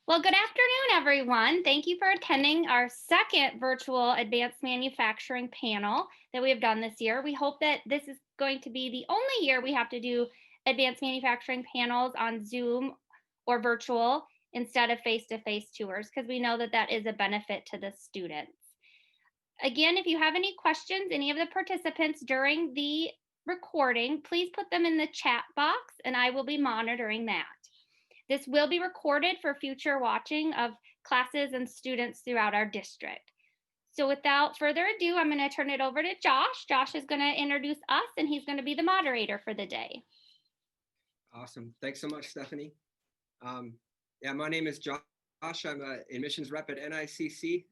Well, good afternoon, everyone. Thank you for attending our second virtual advanced manufacturing panel that we have done this year. We hope that this is going to be the only year we have to do advanced manufacturing panels on Zoom or virtual instead of face-to-face tours, because we know that that is a benefit to the students. Again, if you have any questions, any of the participants during the recording, please put them in the chat box and I will be monitoring that. This will be recorded for future watching of classes and students throughout our district. So without further ado, I'm going to turn it over to Josh. Josh is going to introduce us and he's going to be the moderator for the day. Awesome. Thanks so much, Stephanie. Yeah, my name is Josh. I'm an admissions rep at NICC.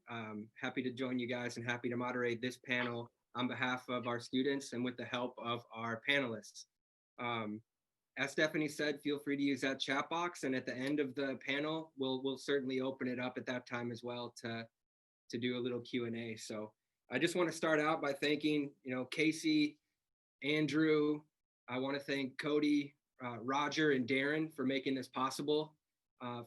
Happy to join you guys and happy to moderate this panel on behalf of our students and with the help of our panelists. As Stephanie said, feel free to use that chat box, and at the end of the panel, we'll certainly open it up at that time as well to do a little Q&A. So I just want to start out by thanking, Casey, Andrew. I want to thank Cody, Roger, and Darren for making this possible,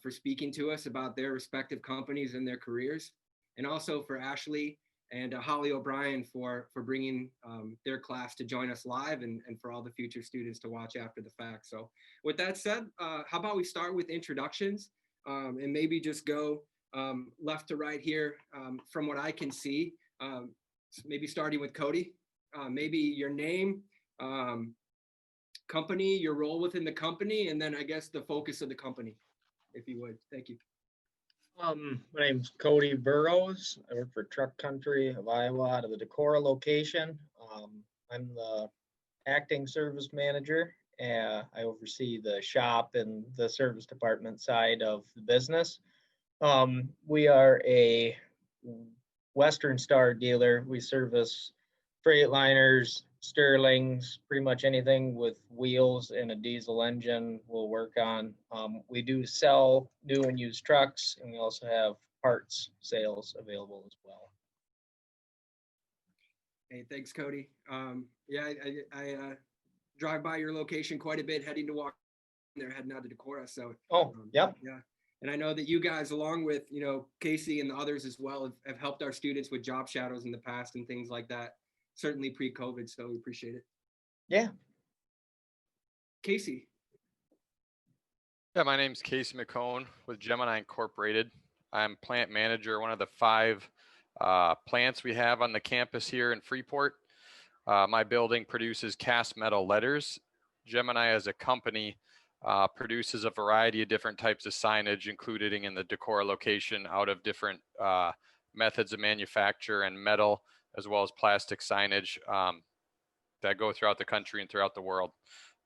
for speaking to us about their respective companies and their careers, and also for Ashley and Holly O'Brien for bringing their class to join us live, and for all the future students to watch after the fact. So with that said, how about we start with introductions, and maybe just go left to right here, from what I can see, maybe starting with Cody, maybe your name, company, your role within the company, and then I guess the focus of the company, if you would. Thank you. My name's Cody Burroughs. I work for Truck Country of Iowa out of the Decorah location. I'm the acting service manager, and I oversee the shop and the service department side of the business. We are a Western Star dealer. We service Freightliners, Sterlings, pretty much anything with wheels and a diesel engine we'll work on. We do sell new and used trucks, and we also have parts sales available as well. Hey, thanks, Cody. Yeah, I drive by your location quite a bit, heading to walk there, heading out to Decorah. So, yep. Yeah. And I know that you guys, along with, Casey and the others as well, have helped our students with job shadows in the past and things like that, certainly pre-COVID, so we appreciate it. Yeah. Casey. Yeah, my name's Casey McKone with Gemini Incorporated. I'm plant manager, one of the 5 plants we have on the campus here in Freeport. My building produces cast metal letters. Gemini as a company produces a variety of different types of signage, including in the Decorah location, out of different methods of manufacture and metal, as well as plastic signage that go throughout the country and throughout the world.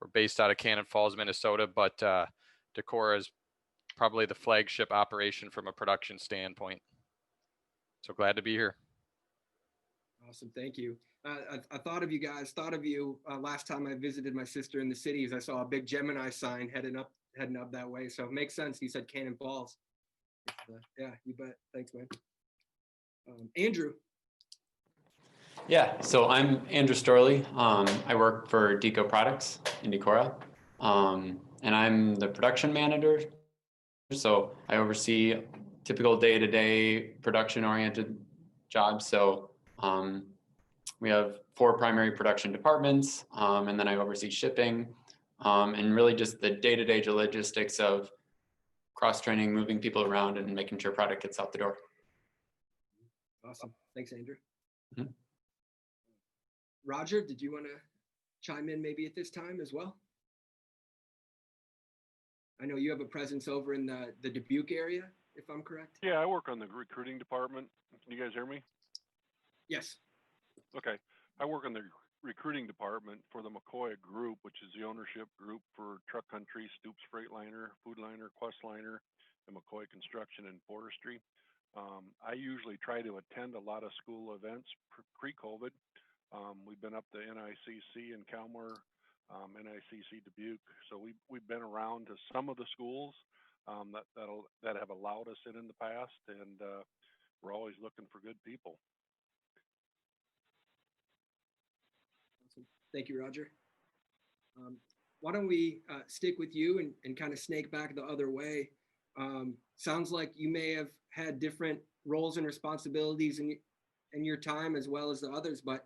We're based out of Cannon Falls, Minnesota, but Decorah is probably the flagship operation from a production standpoint. So glad to be here. Awesome, thank you. I thought of you guys, last time I visited my sister in the cities. I saw a big Gemini sign heading up that way. So it makes sense. You said Cannon Falls. Yeah, you bet. Thanks, man. Andrew. Yeah, so I'm Andrew Storlie. I work for DECO Products in Decorah, and I'm the production manager. So I oversee typical day-to-day production-oriented jobs. So we have 4 primary production departments, and then I oversee shipping, and really just the day-to-day logistics of cross-training, moving people around, and making sure product gets out the door. Awesome. Thanks, Andrew. Mm-hmm. Roger, did you want to chime in maybe at this time as well? I know you have a presence over in the Dubuque area, if I'm correct. Yeah, I work on the recruiting department. Can you guys hear me? Yes. Okay. I work on the recruiting department for the McKone group, which is the ownership group for Truck Country, Stoops Freightliner, Foodliner, Questliner, and McKone Construction and Forestry. I usually try to attend a lot of school events pre-COVID. We've been up to NICC in Calmar, NICC Dubuque. So we've been around to some of the schools that have allowed us in the past, and we're always looking for good people. Awesome. Thank you, Roger. Why don't we stick with you and kind of snake back the other way? Sounds like you may have had different roles and responsibilities in your time as well as the others, but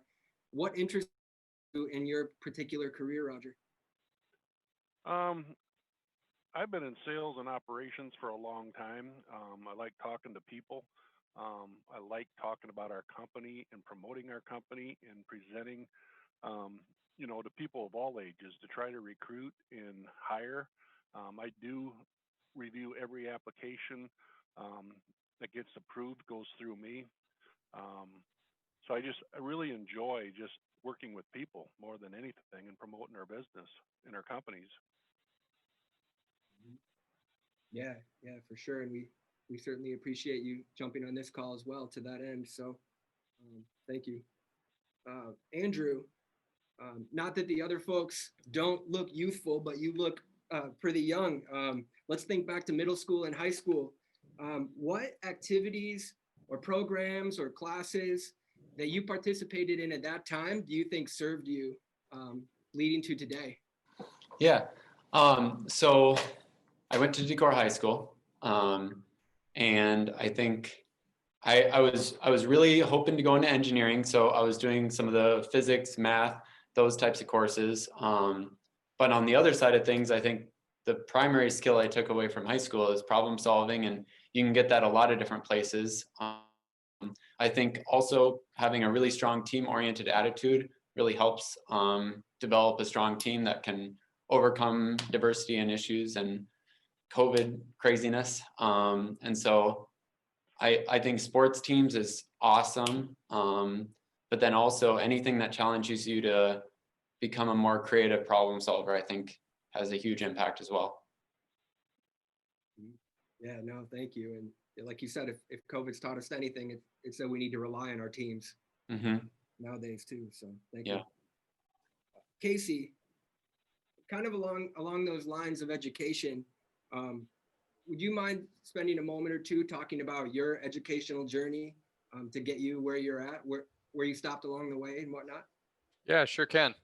what interests you in your particular career, Roger? I've been in sales and operations for a long time. I like talking to people. I like talking about our company and promoting our company and presenting, to people of all ages to try to recruit and hire. I do review every application that gets approved, goes through me. So I really enjoy just working with people more than anything and promoting our business and our companies. Yeah, for sure. And we certainly appreciate you jumping on this call as well to that end. So thank you. Andrew, not that the other folks don't look youthful, but you look pretty young. Let's think back to middle school and high school. What activities or programs or classes that you participated in at that time do you think served you leading to today? Yeah. So I went to Decorah High School, and I think I was really hoping to go into engineering. So I was doing some of the physics, math, those types of courses. But on the other side of things, I think the primary skill I took away from high school is problem solving, and you can get that a lot of different places. I think also having a really strong team-oriented attitude really helps develop a strong team that can overcome diversity and issues and COVID craziness. And so I think sports teams is awesome. But then also anything that challenges you to become a more creative problem solver, I think has a huge impact as well. Yeah, no, thank you. And like you said, if COVID's taught us anything, it's that we need to rely on our teams nowadays too. So thank you. Casey, kind of along those lines of education, would you mind spending a moment or two talking about your educational journey to get you where you're at, where you stopped along the way and whatnot? Yeah, sure can.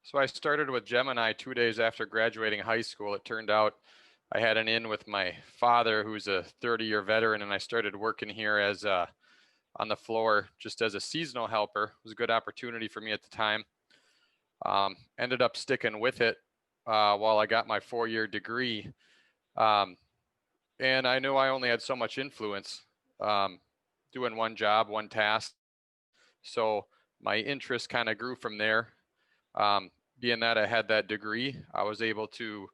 So I started with Gemini 2 days after graduating high school. It turned out I had an in with my father, who's a 30-year veteran, and I started working here as on the floor just as a seasonal helper. It was a good opportunity for me at the time. Ended up sticking with it while I got my 4-year degree. And I knew I only had so much influence doing one job, one task. So my interest kind of grew from there. Being that I had that degree, I was able to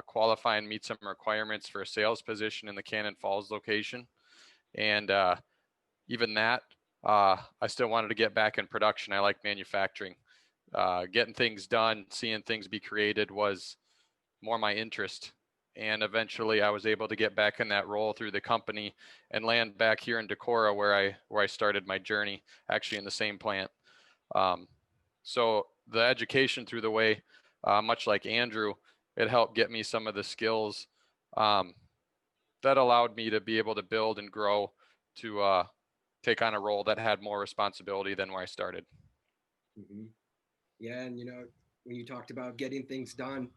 qualify and meet some requirements for a sales position in the Cannon Falls location. And even that, I still wanted to get back in production. I like manufacturing. Getting things done, seeing things be created was more my interest. And eventually I was able to get back in that role through the company and land back here in Decorah where I started my journey, actually in the same plant. So the education through the way, much like Andrew, it helped get me some of the skills that allowed me to be able to build and grow to take on a role that had more responsibility than where I started. Mm-hmm. Yeah, and when you talked about getting things done,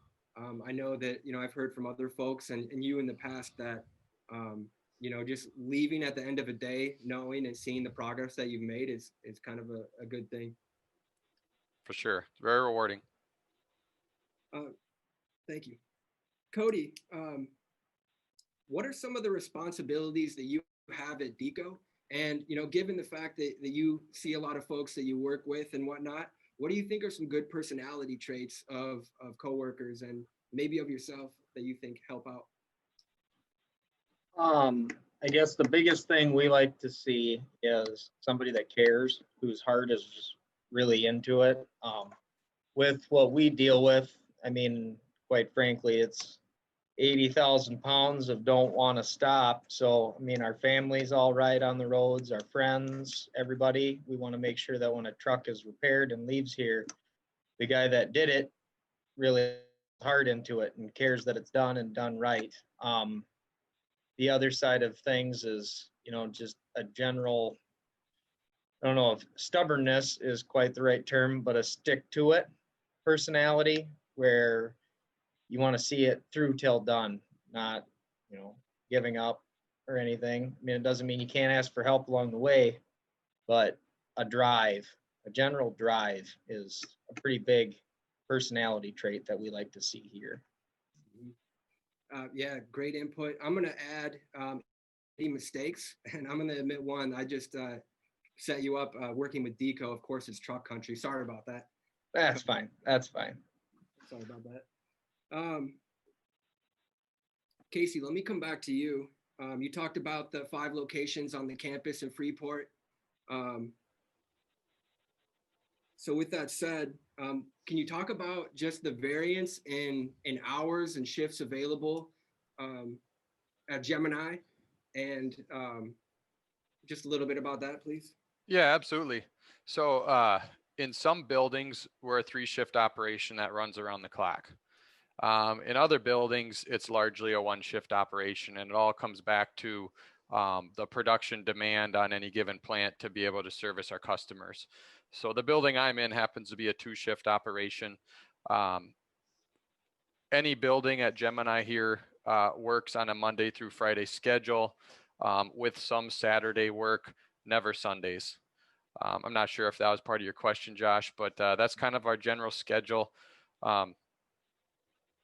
I know that I've heard from other folks and you in the past that just leaving at the end of a day, knowing and seeing the progress that you've made is kind of a good thing. For sure, very rewarding. Thank you, Cody. What are some of the responsibilities that you have at DECO? And given the fact that you see a lot of folks that you work with and whatnot, what do you think are some good personality traits of coworkers and maybe of yourself that you think help out? I guess the biggest thing we like to see is somebody that cares, whose heart is just really into it. With what we deal with, I mean, quite frankly, it's 80,000 pounds of don't want to stop. So, I mean, our family's all right on the roads, our friends, everybody. We want to make sure that when a truck is repaired and leaves here, the guy that did it really hard into it and cares that it's done and done right. The other side of things is, just a general, I don't know if stubbornness is quite the right term, but a stick to it personality where you want to see it through till done, not, giving up or anything. I mean, it doesn't mean you can't ask for help along the way, but a general drive is a pretty big personality trait that we like to see here. Yeah, great input. I'm going to add any mistakes, and I'm going to admit one. I just set you up working with DECO. Of course, it's truck country. Sorry about that. That's fine. That's fine. Sorry about that. Casey, let me come back to you. You talked about the 5 locations on the campus in Freeport. So with that said, can you talk about just the variance in hours and shifts available at Gemini, and just a little bit about that, please? Yeah, absolutely. So in some buildings, we're a 3-shift operation that runs around the clock. In other buildings, it's largely a 1-shift operation, and it all comes back to the production demand on any given plant to be able to service our customers. So the building I'm in happens to be a 2-shift operation. Any building at Gemini here works on a Monday through Friday schedule with some Saturday work, never Sundays. I'm not sure if that was part of your question, Josh, but that's kind of our general schedule.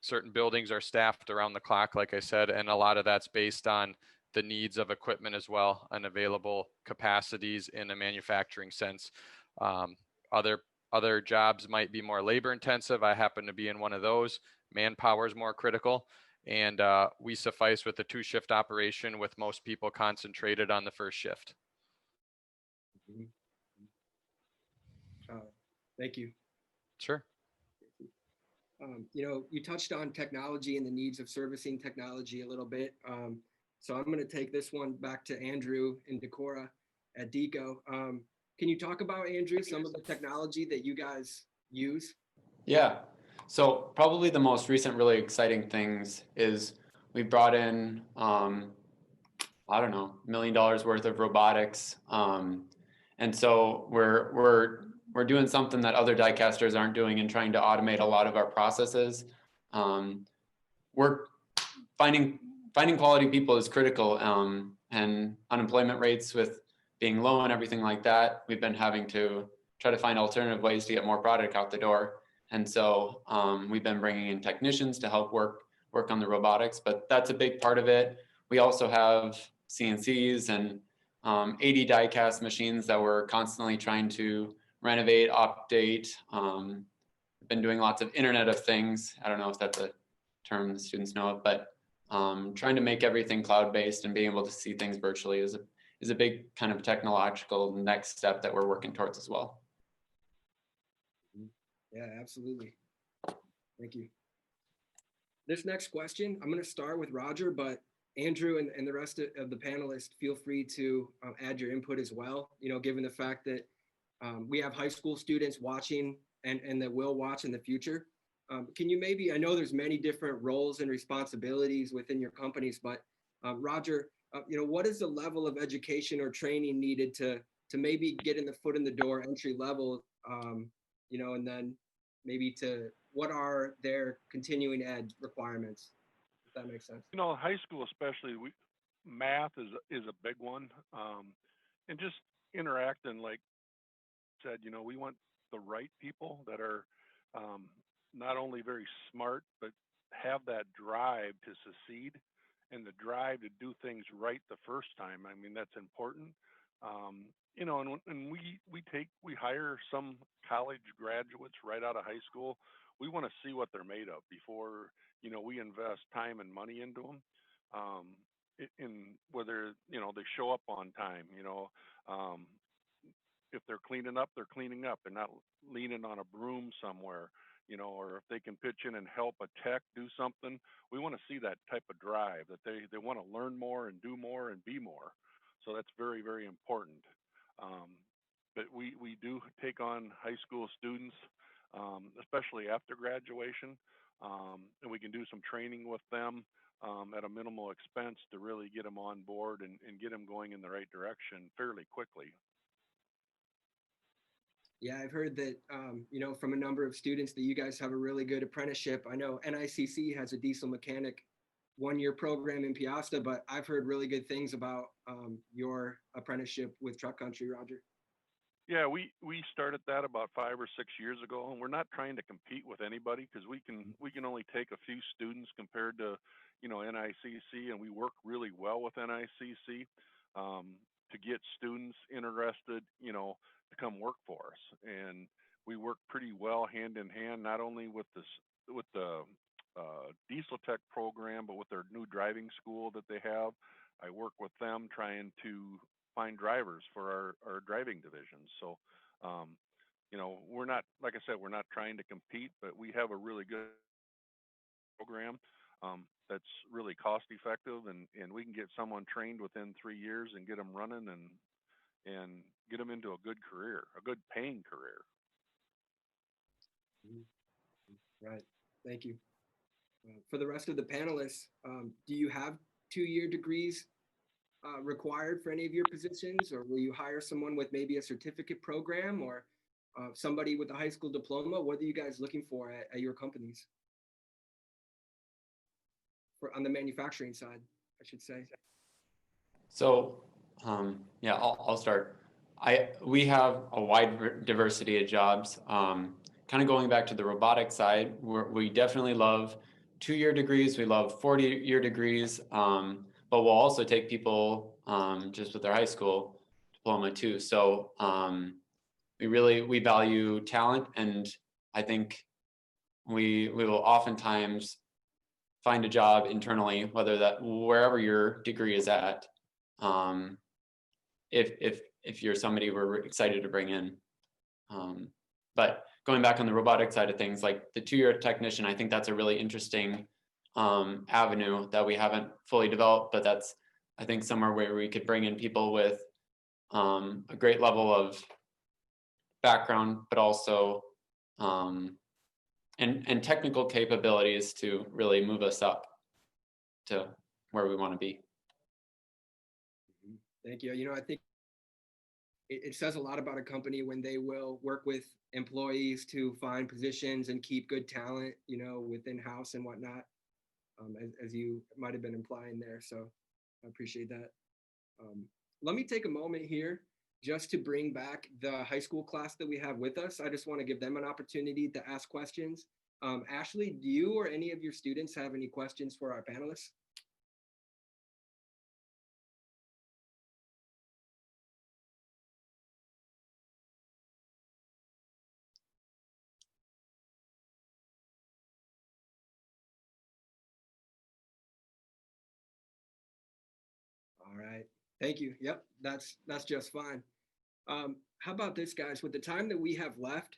Certain buildings are staffed around the clock, like I said, and a lot of that's based on the needs of equipment as well and available capacities in a manufacturing sense. Other jobs might be more labor intensive. I happen to be in one of those. Manpower is more critical, and we suffice with a 2-shift operation with most people concentrated on the 1st shift. Thank you. Sure. You touched on technology and the needs of servicing technology a little bit. So I'm going to take this one back to Andrew in Decorah at DECO. Can you talk about, Andrew, some of the technology that you guys use? Yeah. So probably the most recent really exciting things is we brought in, $1 million worth of robotics. And so we're doing something that other die casters aren't doing and trying to automate a lot of our processes. We're finding quality people is critical, and unemployment rates with being low and everything like that, we've been having to try to find alternative ways to get more product out the door. And so we've been bringing in technicians to help work on the robotics, but that's a big part of it. We also have CNCs and 80 die cast machines that we're constantly trying to renovate, update. Been doing lots of Internet of Things. I don't know if that's a term the students know of, but trying to make everything cloud-based and being able to see things virtually is a big kind of technological next step that we're working towards as well. Yeah, absolutely. Thank you. This next question, I'm going to start with Roger, but Andrew and the rest of the panelists, feel free to add your input as well. Given the fact that we have high school students watching and that will watch in the future. Can you maybe, I know there's many different roles and responsibilities within your companies, but Roger, what is the level of education or training needed to maybe get in the foot in the door, entry level, and then maybe to what are their continuing ed requirements, if that makes sense? High school especially, math is a big one, and just interacting, like I said, we want the right people that are not only very smart, but have that drive to succeed and the drive to do things right the first time. I mean, that's important. And we hire some college graduates right out of high school. We want to see what they're made of before, we invest time and money into them. In whether, they show up on time, if they're cleaning up, they're cleaning up. They're not leaning on a broom somewhere, or if they can pitch in and help a tech do something. We want to see that type of drive, that they want to learn more and do more and be more. So that's very, very important. But we do take on high school students, especially after graduation, and we can do some training with them at a minimal expense to really get them on board and get them going in the right direction fairly quickly. Yeah, I've heard that, from a number of students that you guys have a really good apprenticeship. I know NICC has a diesel mechanic one-year program in Piasta, but I've heard really good things about your apprenticeship with Truck Country, Roger. Yeah, we started that about 5 or 6 years ago, and we're not trying to compete with anybody because we can only take a few students compared to, NICC, and we work really well with NICC to get students interested, to come work for us. And we work pretty well hand in hand, not only with the diesel tech program, but with their new driving school that they have. I work with them trying to find drivers for our driving divisions. So, we're not, like I said, we're not trying to compete, but we have a really good program that's really cost effective, and we can get someone trained within 3 years and get them running and get them into a good career, a good paying career. Right. Thank you. For the rest of the panelists, do you have 2-year degrees required for any of your positions, or will you hire someone with maybe a certificate program or somebody with a high school diploma? What are you guys looking for at your companies? On the manufacturing side, I should say. So, yeah, I'll start. We have a wide diversity of jobs. Kind of going back to the robotics side, we definitely love 2-year degrees. We love 40-year degrees, but we'll also take people just with their high school diploma too. So we value talent, and I think we will oftentimes find a job internally, wherever your degree is at. If you're somebody we're excited to bring in. But going back on the robotic side of things, like the 2-year technician, I think that's a really interesting avenue that we haven't fully developed, but that's, I think, somewhere where we could bring in people with a great level of background, but also and technical capabilities to really move us up to where we want to be. Thank you. I think it says a lot about a company when they will work with employees to find positions and keep good talent, within house and whatnot, as you might have been implying there. So I appreciate that. Let me take a moment here just to bring back the high school class that we have with us. I just want to give them an opportunity to ask questions. Ashley, do you or any of your students have any questions for our panelists? All right, thank you. Yep, that's just fine. How about this, guys? With the time that we have left,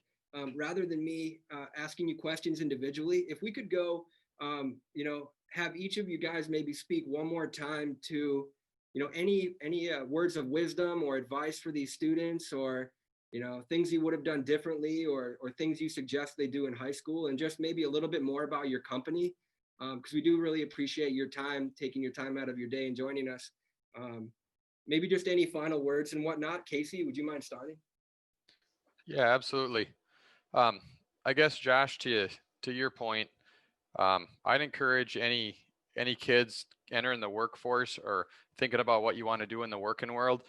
rather than me asking you questions individually, if we could go, have each of you guys maybe speak one more time to, any words of wisdom or advice for these students, or things you would have done differently, or things you suggest they do in high school, and just maybe a little bit more about your company, because we do really appreciate your time, taking your time out of your day and joining us. Maybe just any final words and whatnot. Casey, would you mind starting? Yeah, absolutely. I guess, Josh, to your point, I'd encourage any kids entering the workforce or thinking about what you want to do in the working world.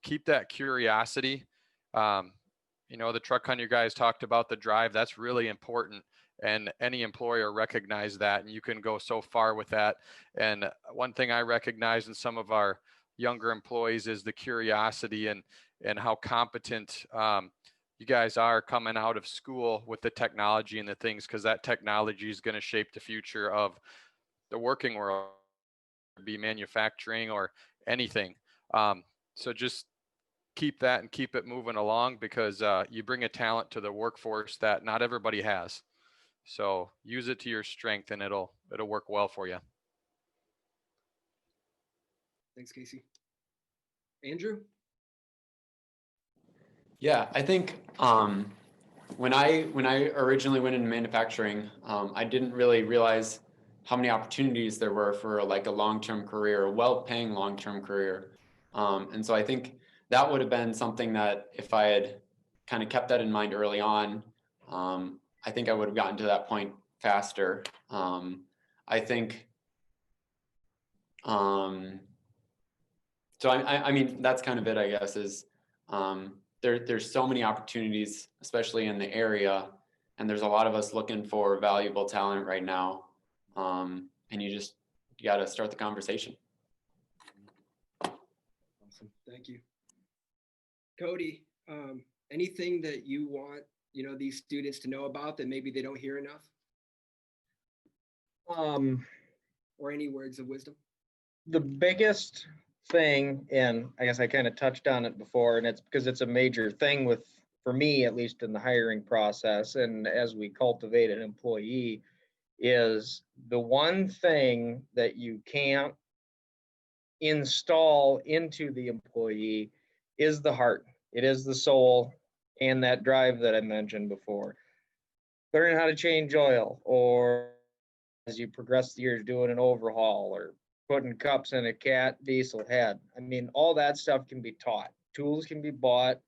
Keep that curiosity. The truck hunter guys talked about the drive. That's really important. And any employer recognize that, and you can go so far with that. And one thing I recognize in some of our younger employees is the curiosity and how competent you guys are coming out of school with the technology and the things, because that technology is going to shape the future of the working world, be manufacturing or anything. So just keep that and keep it moving along, because you bring a talent to the workforce that not everybody has. So use it to your strength, and it'll work well for you. Thanks, Casey. Andrew? Yeah, I think when I originally went into manufacturing, I didn't really realize how many opportunities there were for like a long-term career, a well-paying long-term career. And so I think that would have been something that if I had kind of kept that in mind early on, I think I would have gotten to that point faster. I think So I mean, that's kind of it, I guess, is there's so many opportunities, especially in the area, and there's a lot of us looking for valuable talent right now. And you got to start the conversation. Awesome. Thank you. Cody, anything that you want, these students to know about that maybe they don't hear enough? Or any words of wisdom? The biggest thing, and I guess I kind of touched on it before, and it's because it's a major thing for me, at least in the hiring process, and as we cultivate an employee, is the one thing that you can't install into the employee is the heart. It is the soul and that drive that I mentioned before. Learning how to change oil, or as you progress the years, doing an overhaul, or putting cups in a cat diesel head. I mean, all that stuff can be taught. Tools can be bought.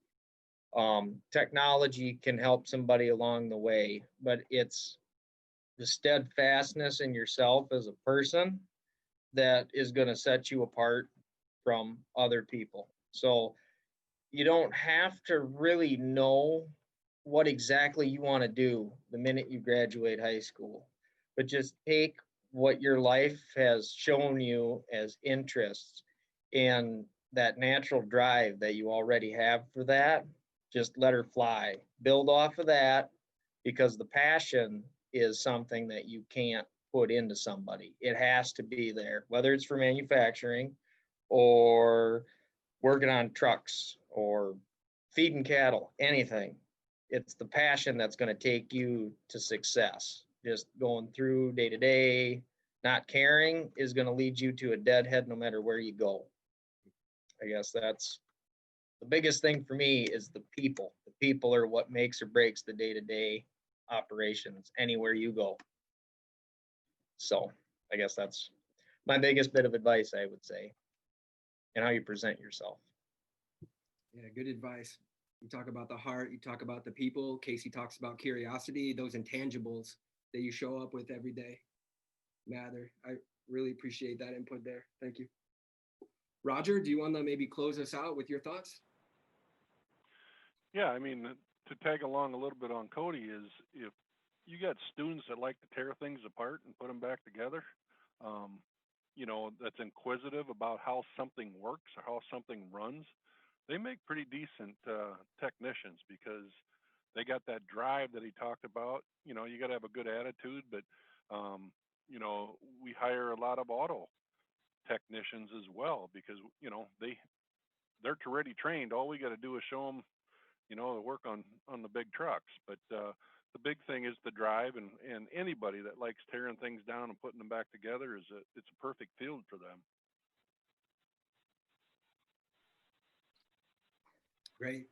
Technology can help somebody along the way, but it's the steadfastness in yourself as a person that is going to set you apart from other people. So you don't have to really know what exactly you want to do the minute you graduate high school, but just take what your life has shown you as interests and that natural drive that you already have for that. Just let her fly. Build off of that, because the passion is something that you can't put into somebody. It has to be there, whether it's for manufacturing or working on trucks or feeding cattle, anything. It's the passion that's going to take you to success. Just going through day to day, not caring is going to lead you to a deadhead no matter where you go. I guess that's the biggest thing for me, is the people. The people are what makes or breaks the day to day operations anywhere you go. So I guess that's my biggest bit of advice, I would say, and how you present yourself. Yeah, good advice. You talk about the heart, you talk about the people. Casey talks about curiosity, those intangibles that you show up with every day matter. I really appreciate that input there. Thank you. Roger, do you want to maybe close us out with your thoughts? Yeah, I mean, to tag along a little bit on Cody is, if you got students that like to tear things apart and put them back together, that's inquisitive about how something works or how something runs, they make pretty decent technicians, because they got that drive that he talked about. You got to have a good attitude, but we hire a lot of auto technicians as well, because they're already trained. All we got to do is show them to work on the big trucks. But the big thing is the drive, and anybody that likes tearing things down and putting them back together, it's a perfect field for them. Great.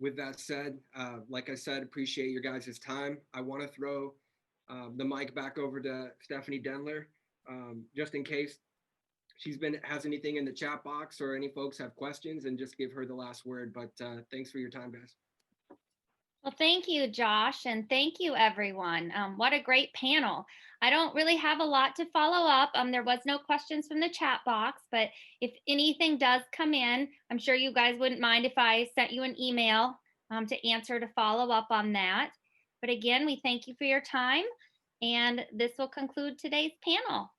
With that said, like I said, appreciate your guys' time. I want to throw the mic back over to Stephanie Dennler, just in case has anything in the chat box, or any folks have questions, and just give her the last word. But thanks for your time, guys. Well, thank you, Josh, and thank you, everyone. What a great panel. I don't really have a lot to follow up. There was no questions from the chat box, but if anything does come in, I'm sure you guys wouldn't mind if I sent you an email to follow up on that. But again, we thank you for your time, and this will conclude today's panel.